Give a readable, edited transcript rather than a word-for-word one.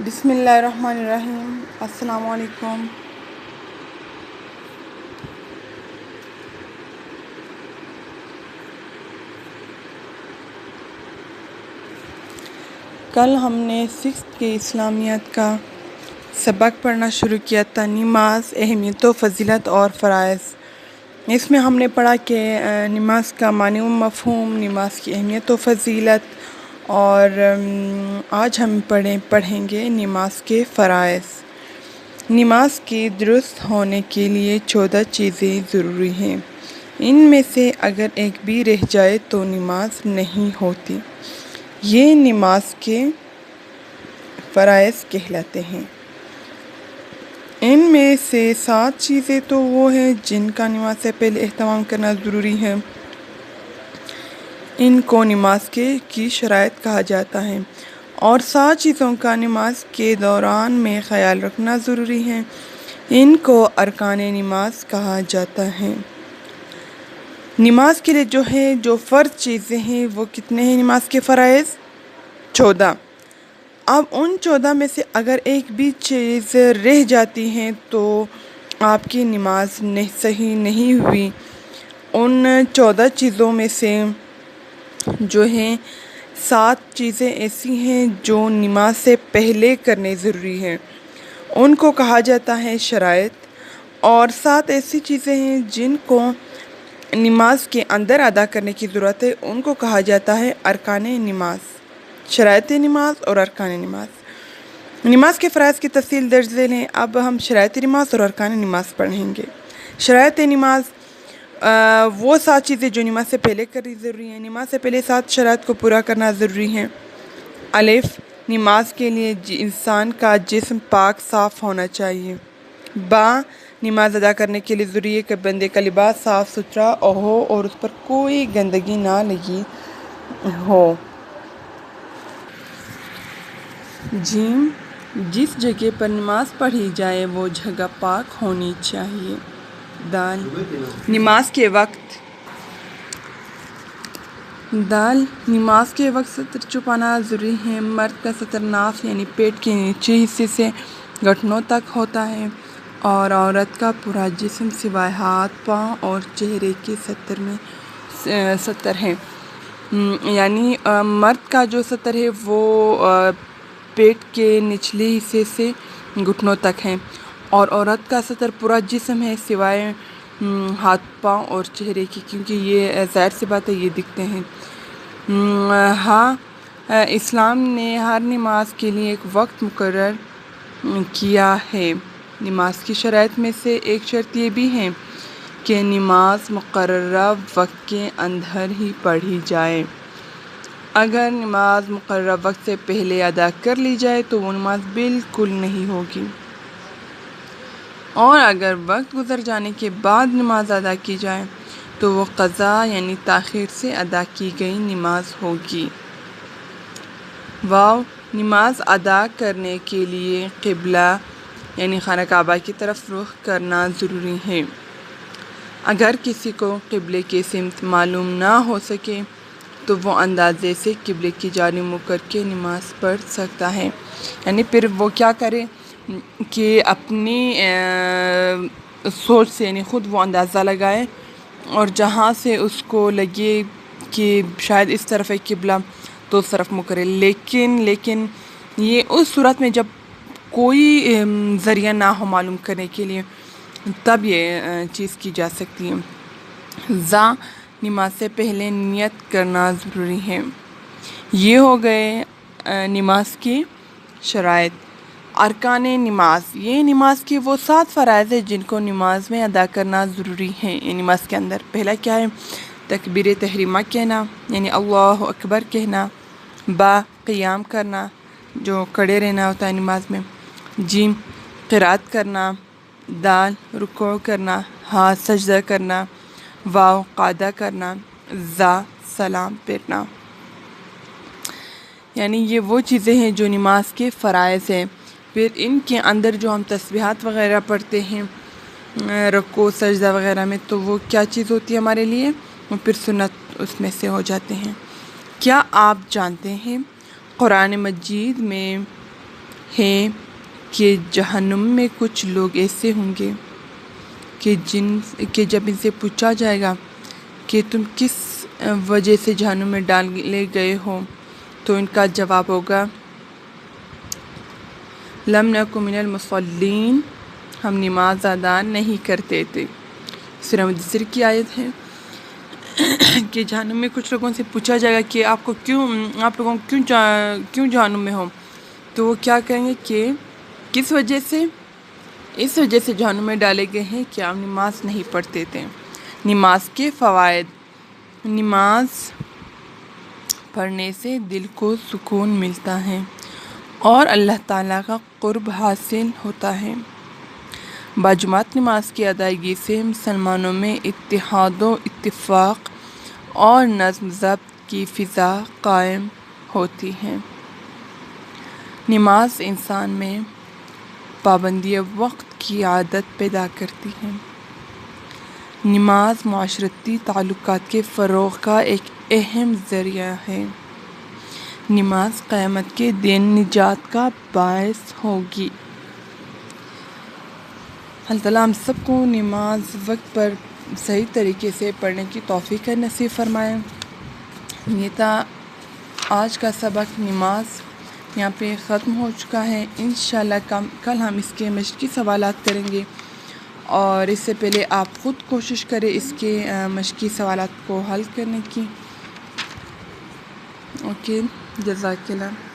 بسم اللہ الرحمن الرحیم۔ السلام علیکم۔ کل ہم نے 6th کے اسلامیات کا سبق پڑھنا شروع کیا تھا، نماز، اہمیت و فضیلت اور فرائض۔ اس میں ہم نے پڑھا کہ نماز کا معنی و مفہوم، نماز کی اہمیت و فضیلت، اور آج ہم پڑھیں گے نماز کے فرائض۔ نماز کے درست ہونے کے لیے 14 چیزیں ضروری ہیں۔ ان میں سے اگر ایک بھی رہ جائے تو نماز نہیں ہوتی۔ یہ نماز کے فرائض کہلاتے ہیں۔ ان میں سے 7 چیزیں تو وہ ہیں جن کا نماز سے پہلے اہتمام کرنا ضروری ہے۔ ان کو نماز کی شرائط کہا جاتا ہے، اور 7 چیزوں کا نماز کے دوران میں خیال رکھنا ضروری ہے۔ ان کو ارکان نماز کہا جاتا ہے۔ نماز کے لیے جو فرض چیزیں ہیں وہ کتنے ہیں؟ نماز کے فرائض 14۔ اب ان 14 میں سے اگر ایک بھی چیز رہ جاتی ہے تو آپ کی نماز صحیح نہیں ہوئی۔ ان 14 چیزوں میں سے جو ہیں 7 چیزیں ایسی ہیں جو نماز سے پہلے کرنے ضروری ہیں، ان کو کہا جاتا ہے شرائط، اور 7 ایسی چیزیں ہیں جن کو نماز کے اندر ادا کرنے کی ضرورت ہے، ان کو کہا جاتا ہے ارکان نماز، شرائط نماز اور ارکان نماز۔ نماز کے فرائض کی تفصیل درج ذیل ہیں۔ اب ہم شرائط نماز اور ارکان نماز پڑھیں گے۔ شرائط نماز وہ 7 چیزیں جو نماز سے پہلے کرنی ضروری ہیں۔ نماز سے پہلے 7 شرائط کو پورا کرنا ضروری ہے۔ الف، نماز کے لیے انسان کا جسم پاک صاف ہونا چاہیے۔ با، نماز ادا کرنے کے لیے ضروری ہے کہ بندے کا لباس صاف ستھرا ہو اور اس پر کوئی گندگی نہ لگی ہو۔ جیم، جس جگہ پر نماز پڑھی جائے وہ جگہ پاک ہونی چاہیے۔ دال، نماز کے وقت ستر چھپانا ضروری ہے۔ مرد کا ستر ناف یعنی پیٹ کے نیچے حصے سے گھٹنوں تک ہوتا ہے، اور عورت کا پورا جسم سوائے ہاتھ، پاؤں اور چہرے کے ستر ہے۔ یعنی مرد کا جو ستر ہے وہ پیٹ کے نچلے حصے سے گھٹنوں تک ہے، اور عورت کا ستر پورا جسم ہے سوائے ہاتھ، پاؤں اور چہرے کی، کیونکہ یہ ظاہر سی بات ہے یہ دکھتے ہیں۔ اسلام نے ہر نماز کے لیے ایک وقت مقرر کیا ہے۔ نماز کی شرائط میں سے ایک شرط یہ بھی ہے کہ نماز مقررہ وقت کے اندر ہی پڑھی جائے۔ اگر نماز مقررہ وقت سے پہلے ادا کر لی جائے تو وہ نماز بالکل نہیں ہوگی، اور اگر وقت گزر جانے کے بعد نماز ادا کی جائے تو وہ قضا یعنی تاخیر سے ادا کی گئی نماز ہوگی۔ واو، نماز ادا کرنے کے لیے قبلہ یعنی خانہ کعبہ کی طرف رخ کرنا ضروری ہے۔ اگر کسی کو قبلے کی سمت معلوم نہ ہو سکے تو وہ اندازے سے قبلے کی جانب منہ کر کے نماز پڑھ سکتا ہے۔ یعنی پھر وہ کیا کرے کہ اپنی سوچ سے یعنی خود وہ اندازہ لگائے، اور جہاں سے اس کو لگے کہ شاید اس طرف ہے قبلہ تو اس طرف منہ کرے۔ لیکن یہ اس صورت میں جب کوئی ذریعہ نہ ہو معلوم کرنے کے لیے، تب یہ چیز کی جا سکتی ہے۔ نماز سے پہلے نیت کرنا ضروری ہے۔ یہ ہو گئے نماز کی شرائط۔ ارکان نماز، یہ نماز کی وہ 7 فرائض ہیں جن کو نماز میں ادا کرنا ضروری ہے۔ یہ نماز کے اندر پہلا کیا ہے؟ تکبیر تحریمہ کہنا یعنی اللہ اکبر کہنا۔ با، قیام کرنا جو کھڑے رہنا ہوتا ہے نماز میں۔ جیم، قرات کرنا۔ دال، رکوع کرنا۔ ہاں، سجدہ کرنا۔ واو، قعدہ کرنا۔ سلام پھیرنا۔ یعنی یہ وہ چیزیں ہیں جو نماز کے فرائض ہیں۔ پھر ان کے اندر جو ہم تسبیحات وغیرہ پڑھتے ہیں رکوع سجدہ وغیرہ میں، تو وہ کیا چیز ہوتی ہے ہمارے لیے؟ وہ پھر سنت اس میں سے ہو جاتے ہیں۔ کیا آپ جانتے ہیں قرآن مجید میں ہے کہ جہنم میں کچھ لوگ ایسے ہوں گے کہ جب ان سے پوچھا جائے گا کہ تم کس وجہ سے جہنم میں ڈالے گئے ہو، تو ان کا جواب ہوگا لم نکن من المصلین، ہم نماز ادا نہیں کرتے تھے۔ سورہ مدثر کی آیت ہے کہ جہنم میں کچھ لوگوں سے پوچھا جائے گا کہ آپ لوگوں کو کیوں جہنم میں ہو، تو وہ کیا کہیں گے کہ کس وجہ سے؟ اس وجہ سے جہنم میں ڈالے گئے ہیں کہ آپ نماز نہیں پڑھتے تھے۔ نماز کے فوائد: نماز پڑھنے سے دل کو سکون ملتا ہے اور اللہ تعالیٰ کا قرب حاصل ہوتا ہے۔ باجماعت نماز کی ادائیگی سے مسلمانوں میں اتحاد و اتفاق اور نظم و ضبط کی فضا قائم ہوتی ہے۔ نماز انسان میں پابندی وقت کی عادت پیدا کرتی ہے۔ نماز معاشرتی تعلقات کے فروغ کا ایک اہم ذریعہ ہے۔ نماز قیامت کے دن نجات کا باعث ہوگی۔ اللہ تعالیٰ ہم سب کو نماز وقت پر صحیح طریقے سے پڑھنے کی توفیق نصیب فرمائے۔ یہ تھا آج کا سبق۔ نماز یہاں پہ ختم ہو چکا ہے۔ انشاءاللہ کل ہم اس کے مشقی سوالات کریں گے، اور اس سے پہلے آپ خود کوشش کریں اس کے مشقی سوالات کو حل کرنے کی۔ اوکے، جزاک اللہ۔